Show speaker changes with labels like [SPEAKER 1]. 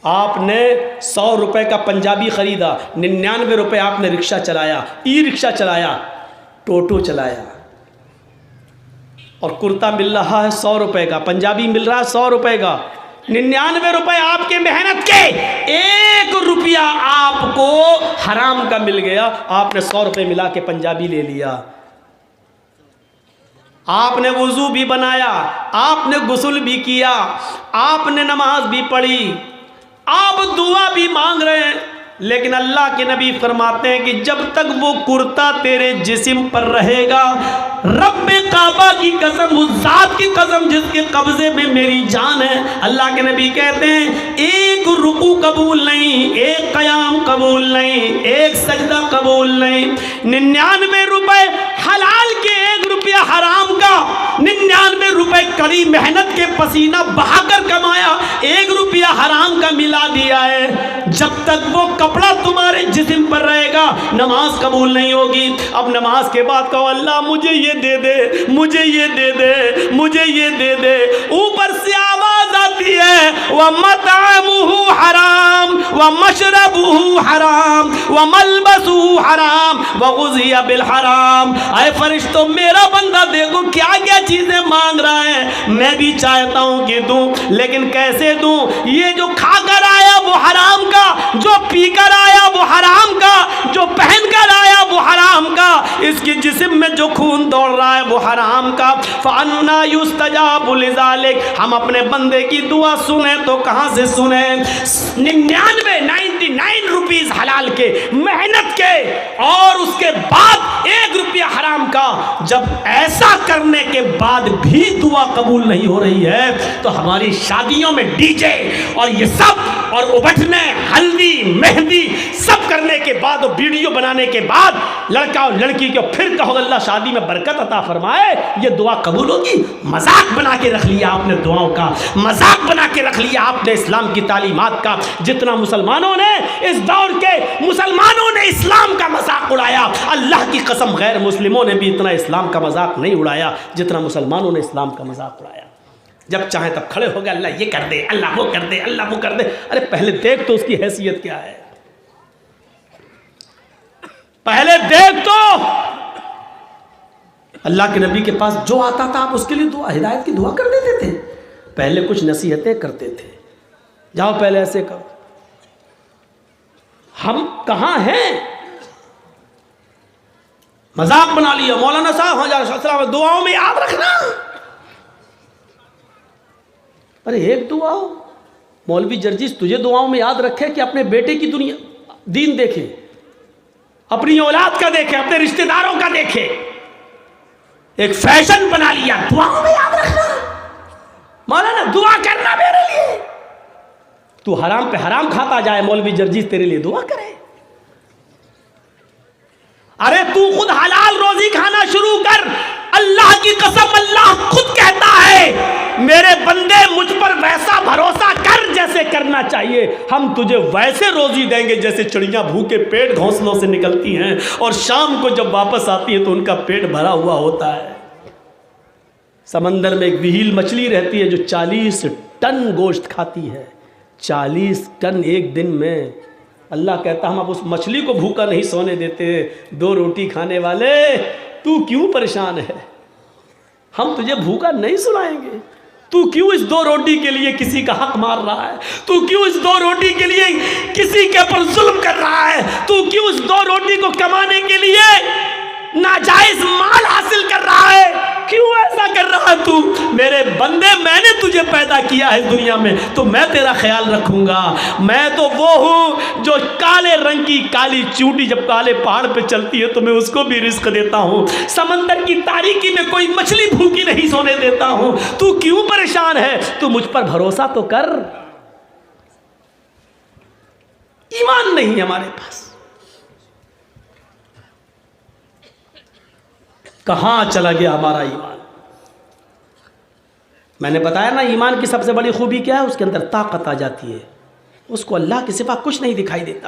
[SPEAKER 1] आपने 100 रुपये का पंजाबी ख़रीदा, 99 रुपये आपने रिक्शा चलाया, ई रिक्शा चलाया, टोटो चलाया, और कुर्ता मिल रहा है 100 रुपये का, पंजाबी मिल रहा है 100 रुपये का, 99 रुपये आपके मेहनत के, 1 रुपया आपको हराम का मिल गया। आपने 100 रुपये मिला के पंजाबी ले लिया, आपने वुज़ू भी बनाया, आपने गुस्ल भी किया, आपने नमाज भी पढ़ी, आप दुआ भी मांग रहे हैं, लेकिन अल्लाह के नबी फरमाते हैं कि जब तक वो कुर्ता तेरे जिस्म पर रहेगा, रब्बे काबा की कसम, उस ज़ात की कसम जिसके कब्जे में मेरी जान है, अल्लाह के नबी कहते हैं एक रुकू कबूल नहीं, एक क़याम कबूल नहीं, एक सजदा कबूल नहीं। 99 रुपये हलाल के, 1 रुपया हराम का, 99 रुपये कड़ी मेहनत के पसीना बहाकर कमाया, 1 रुपया हराम का मिला दिया है। जब तक वो कपड़ा तुम्हारे जिस्म पर रहेगा, नमाज कबूल नहीं होगी। अब नमाज के बाद कहो अल्लाह मुझे ये दे दे, मुझे ये दे दे, मुझे ये दे दे, ऊपर से आवाज आती है व मतअमुहु हराम व मशरबुहु हराम व मलबसुहु हराम व गुज़िया बिल हराम। आए फरिश्तों, मेरा बंदा देखो क्या क्या चीजें मांग रहा है, मैं भी चाहता हूं कि दूं, लेकिन कैसे दूं? ये जो खाकर आया वो हराम का, जो पीकर आया वो हराम का, जो पहनकर आया वो हराम का, इसके जिस्म में जो खून दौड़ रहा है वो हराम का। फअन्ना युस्तजाबु लिज़ालिक, हम अपने बंदे की दुआ सुने तो कहां से सुने? 99 रुपीस हलाल के, मेहनत के, और उसके बाद 1 रुपया हराम का। जब ऐसा करने के बाद भी दुआ कबूल नहीं हो रही है तो हमारी शादियों में डीजे और ये सब, और उबटने, हल्दी, मेहंदी सब करने के बाद, वीडियो बनाने के बाद लड़का और लड़की को फिर कहो अल्लाह शादी में बरकत अता फरमाए, ये दुआ कबूल होगी? मजाक बना के रख लिया आपने दुआओं का, मजाक बना के रख लिया आपने इस्लाम की तालीमात का। जितना मुसलमानों ने, इस दौर के मुसलमानों ने इस्लाम का मजाक उड़ाया, अल्लाह की कसम गैर मुस्लिमों ने भी इतना इस्लाम का मजाक नहीं उड़ाया जितना मुसलमानों ने इस्लाम का मजाक उड़ाया। जब चाहे तब खड़े हो गए, अल्लाह ये कर दे, अल्लाह वो कर दे, अल्लाह वो कर दे। अरे पहले देख तो उसकी हैसियत क्या है, पहले देख तो। अल्लाह के नबी के पास जो आता था आप उसके लिए दुआ, हिदायत की दुआ कर देते थे। पहले कुछ नसीहतें करते थे, जाओ पहले ऐसे करो। हम कहां हैं? मजाक बना लिया। मौलाना साहब दुआओं में याद रखना। अरे एक दुआ हो, मौलवी जर्जिस तुझे दुआओं में याद रखे कि अपने बेटे की दुनिया दीन देखे, अपनी औलाद का देखे, अपने रिश्तेदारों का देखे। एक फैशन बना लिया, दुआओं में याद रखना। मौलाना दुआ करना मेरे लिए। तू हराम पे हराम खाता जाए, मौलवी जर्जिस तेरे लिए दुआ करे। अरे तू खुद हलाल रोजी खाना शुरू कर। अल्लाह की कसम, अल्लाह खुद कहता है मेरे बंदे मुझ पर वैसा भरोसा कर जैसे करना चाहिए, हम तुझे वैसे रोजी देंगे जैसे चिड़ियां भूखे पेट घोंसलों से निकलती हैं और शाम को जब वापस आती है तो उनका पेट भरा हुआ होता है। समंदर में एक व्हील मछली रहती है जो 40 टन गोश्त खाती है, 40 टन एक दिन में। अल्लाह कहता हम अब उस मछली को भूखा नहीं सोने देते। 2 रोटी खाने वाले, तू क्यों परेशान है? हम तुझे भूखा नहीं सुनाएंगे। तू क्यों इस 2 रोटी के लिए किसी का हक मार रहा है? तू क्यों इस 2 रोटी के लिए किसी के ऊपर जुल्म कर रहा है? तू क्यों इस 2 रोटी को कमाने के लिए नाजायज माल हासिल कर रहा है? क्यों ऐसा कर रहा है तू? मेरे बंदे, मैंने तुझे पैदा किया है दुनिया में तो मैं तेरा ख्याल रखूंगा। मैं तो वो हूं जो काले रंग की काली चूंटी जब काले पहाड़ पे चलती है तो मैं उसको भी रिस्क देता हूं। समंदर की तारीकी में कोई मछली भूखी नहीं सोने देता हूं। तू क्यों परेशान है? तू मुझ पर भरोसा तो कर। ईमान नहीं है हमारे पास। कहां चला गया हमारा ईमान? मैंने बताया ना, ईमान की सबसे बड़ी खूबी क्या है? उसके अंदर ताकत आ जाती है, उसको अल्लाह के सिवा कुछ नहीं दिखाई देता।